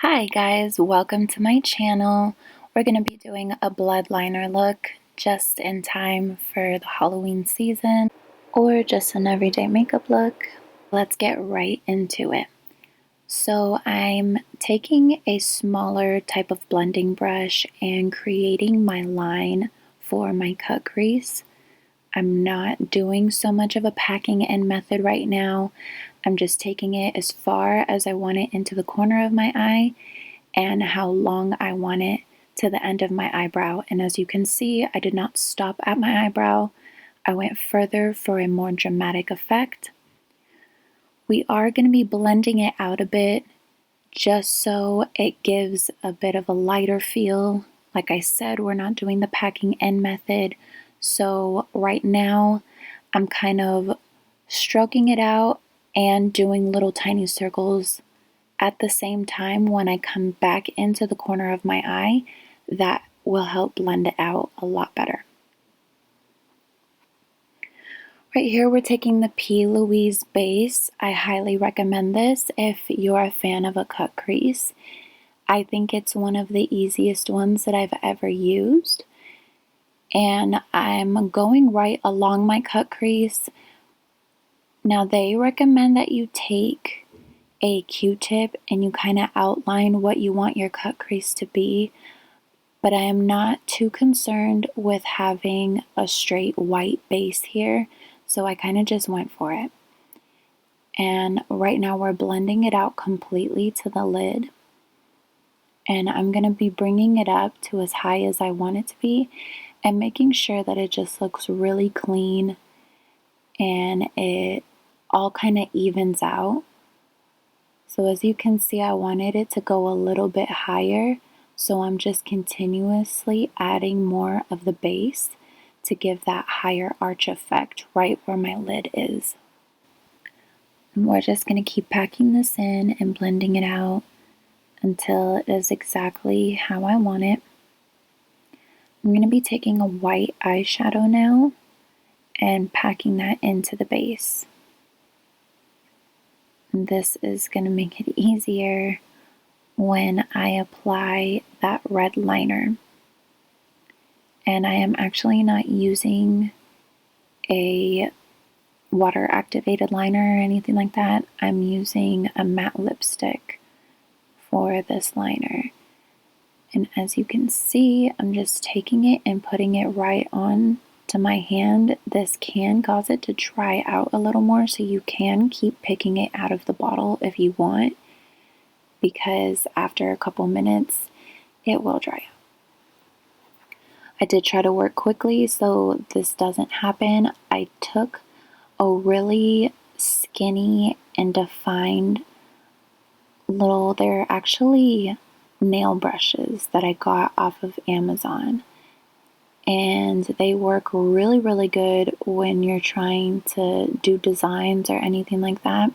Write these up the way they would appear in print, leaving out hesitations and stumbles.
Hi guys, welcome to my channel. We're going to be doing a blood liner look just in time for the Halloween season or just an everyday makeup look. Let's get right into it. So I'm taking a smaller type of blending brush and creating my line for my cut crease. I'm not doing so much of a packing in method right now. I'm just taking it as far as I want it into the corner of my eye and how long I want it to the end of my eyebrow. And as you can see, I did not stop at my eyebrow. I went further for a more dramatic effect. We are going to be blending it out a bit just so it gives a bit of a lighter feel. Like I said, we're not doing the packing in method. So right now I'm kind of stroking it out and doing little tiny circles at the same time. When I come back into the corner of my eye, that will help blend it out a lot better. Right here we're taking the P. Louise base. I highly recommend this if you're a fan of a cut crease. I think it's one of the easiest ones that I've ever used. And I'm going right along my cut crease. Now they recommend that you take a Q-tip and you kind of outline what you want your cut crease to be, but I am not too concerned with having a straight white base here, so I kind of just went for it. And right now we're blending it out completely to the lid, and I'm going to be bringing it up to as high as I want it to be and making sure that it just looks really clean and it all kind of evens out. So as you can see, I wanted it to go a little bit higher, so I'm just continuously adding more of the base to give that higher arch effect right where my lid is. And we're just going to keep packing this in and blending it out until it is exactly how I want it. I'm going to be taking a white eyeshadow now and packing that into the base. And this is going to make it easier when I apply that red liner. And I am actually not using a water activated liner or anything like that. I'm using a matte lipstick for this liner. And as you can see, I'm just taking it and putting it right on to my hand. This can cause it to dry out a little more, so you can keep picking it out of the bottle if you want, because after a couple minutes it will dry out. I did try to work quickly so this doesn't happen. I took a really skinny and defined little, they're actually nail brushes that I got off of Amazon, and they work really good when you're trying to do designs or anything like that.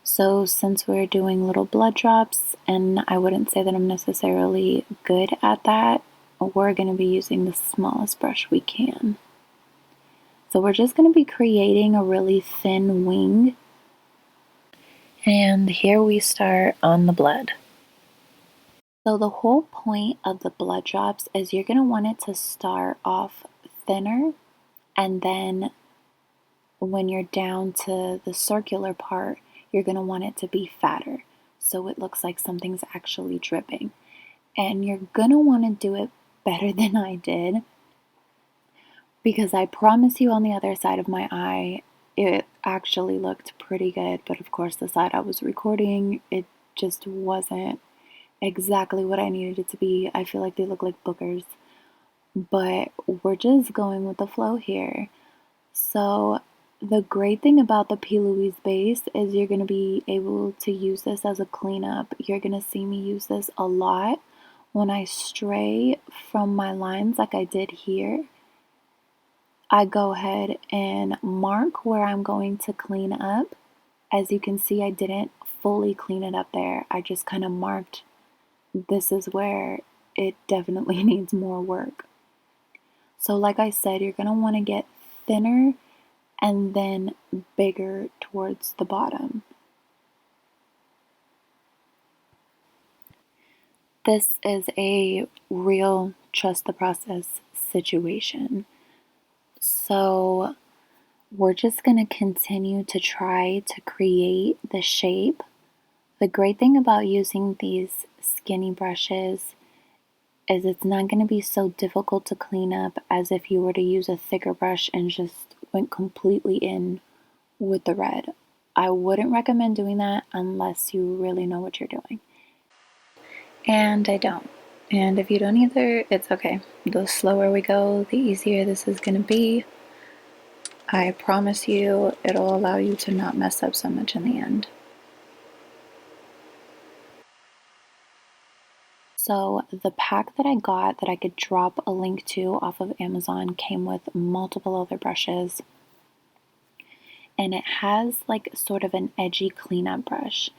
So since we're doing little blood drops, and I wouldn't say that I'm necessarily good at that, we're going to be using the smallest brush we can. So we're just going to be creating a really thin wing. And here we start on the blood. So the whole point of the blood drops is you're going to want it to start off thinner, and then when you're down to the circular part, you're going to want it to be fatter, so it looks like something's actually dripping. And you're going to want to do it better than I did, because I promise you on the other side of my eye, it actually looked pretty good, but of course the side I was recording, it just wasn't exactly what I needed it to be. I feel like they look like boogers, but we're just going with the flow here. So the great thing about the P. Louise base is you're going to be able to use this as a cleanup. You're going to see me use this a lot when I stray from my lines like I did here. I go ahead and mark where I'm going to clean up. As you can see, I didn't fully clean it up there. I just kind of marked, this is where it definitely needs more work. So like I said, you're going to want to get thinner and then bigger towards the bottom. This is a real trust the process situation. So we're just going to continue to try to create the shape. The great thing about using these skinny brushes is it's not going to be so difficult to clean up as if you were to use a thicker brush and just went completely in with the red. I wouldn't recommend doing that unless you really know what you're doing. And I don't. And if you don't either, it's okay. The slower we go, the easier this is going to be. I promise you, it'll allow you to not mess up so much in the end. So the pack that I got that I could drop a link to off of Amazon came with multiple other brushes. And it has like sort of an edgy cleanup brush.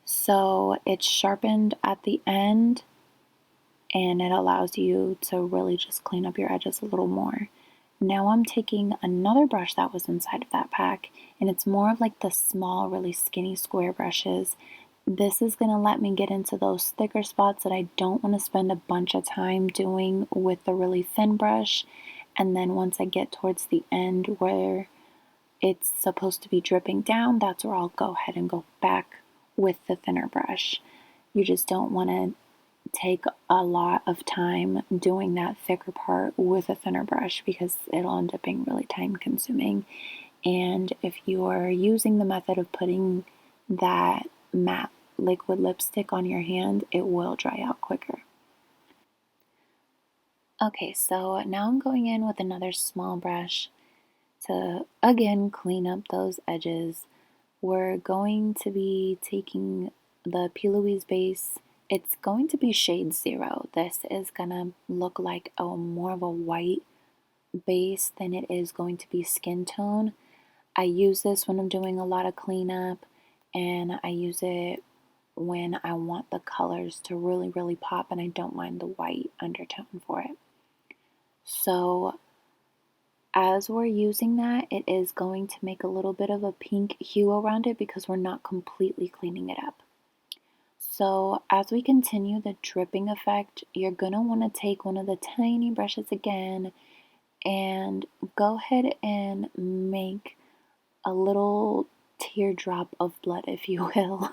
So it's sharpened at the end and it allows you to really just clean up your edges a little more. Now I'm taking another brush that was inside of that pack, and it's more of like the small, really skinny square brushes. This is going to let me get into those thicker spots that I don't want to spend a bunch of time doing with the really thin brush. And then once I get towards the end where it's supposed to be dripping down, that's where I'll go ahead and go back with the thinner brush. You just don't want to take a lot of time doing that thicker part with a thinner brush because it'll end up being really time consuming. And if you're using the method of putting that matte liquid lipstick on your hand, it will dry out quicker. Okay, so now I'm going in with another small brush to again clean up those edges. We're going to be taking the P. Louise base. It's going to be shade 0. This is gonna look like a more of a white base than it is going to be skin tone. I use this when I'm doing a lot of cleanup, and I use it when I want the colors to really, really pop and I don't mind the white undertone for it. So as we're using that, it is going to make a little bit of a pink hue around it because we're not completely cleaning it up. So as we continue the dripping effect, you're going to want to take one of the tiny brushes again and go ahead and make a little teardrop of blood, if you will.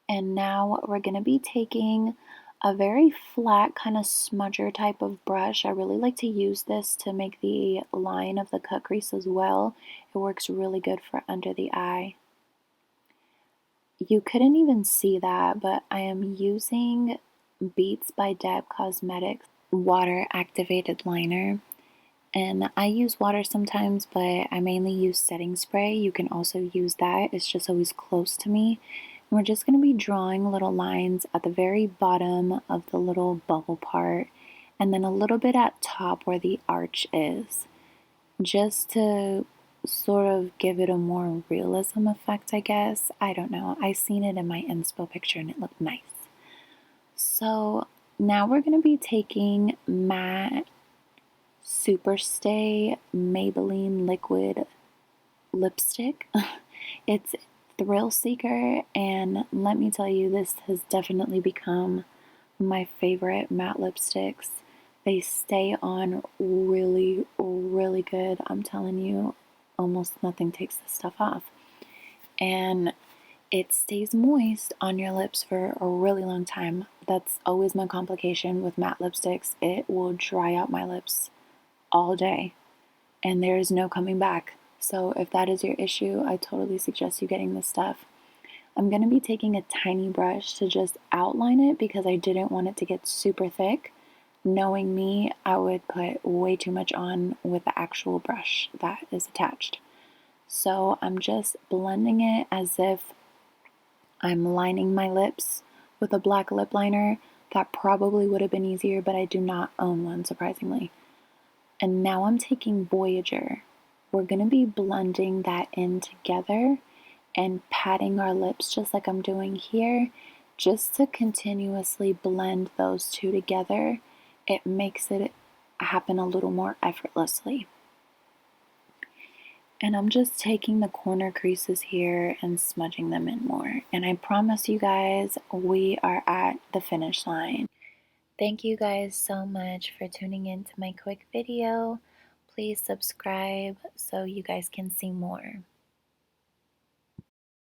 And now we're going to be taking a very flat kind of smudger type of brush. I really like to use this to make the line of the cut crease as well. It works really good for under the eye. You couldn't even see that, but I am using Beats by Deb Cosmetics water activated liner. And I use water sometimes, but I mainly use setting spray. You can also use that. It's just always close to me. And we're just going to be drawing little lines at the very bottom of the little bubble part, and then a little bit at top where the arch is, just to sort of give it a more realism effect, I guess. I don't know. I seen it in my inspo picture and it looked nice. So now we're going to be taking matte Superstay Maybelline liquid lipstick. It's Thrill Seeker, and let me tell you, this has definitely become my favorite matte lipsticks. They stay on really, really good. I'm telling you, almost nothing takes this stuff off. And it stays moist on your lips for a really long time. That's always my complication with matte lipsticks. It will dry out my lips all day, and there is no coming back. So if that is your issue, I totally suggest you getting this stuff. I'm going to be taking a tiny brush to just outline it because I didn't want it to get super thick. Knowing me, I would put way too much on with the actual brush that is attached. So I'm just blending it as if I'm lining my lips with a black lip liner. That probably would have been easier, but I do not own one, surprisingly. And now I'm taking Voyager. We're going to be blending that in together and patting our lips just like I'm doing here, just to continuously blend those two together. It makes it happen a little more effortlessly. And I'm just taking the corner creases here and smudging them in more. And I promise you guys, we are at the finish line. Thank you guys so much for tuning in to my quick video. Please subscribe so you guys can see more.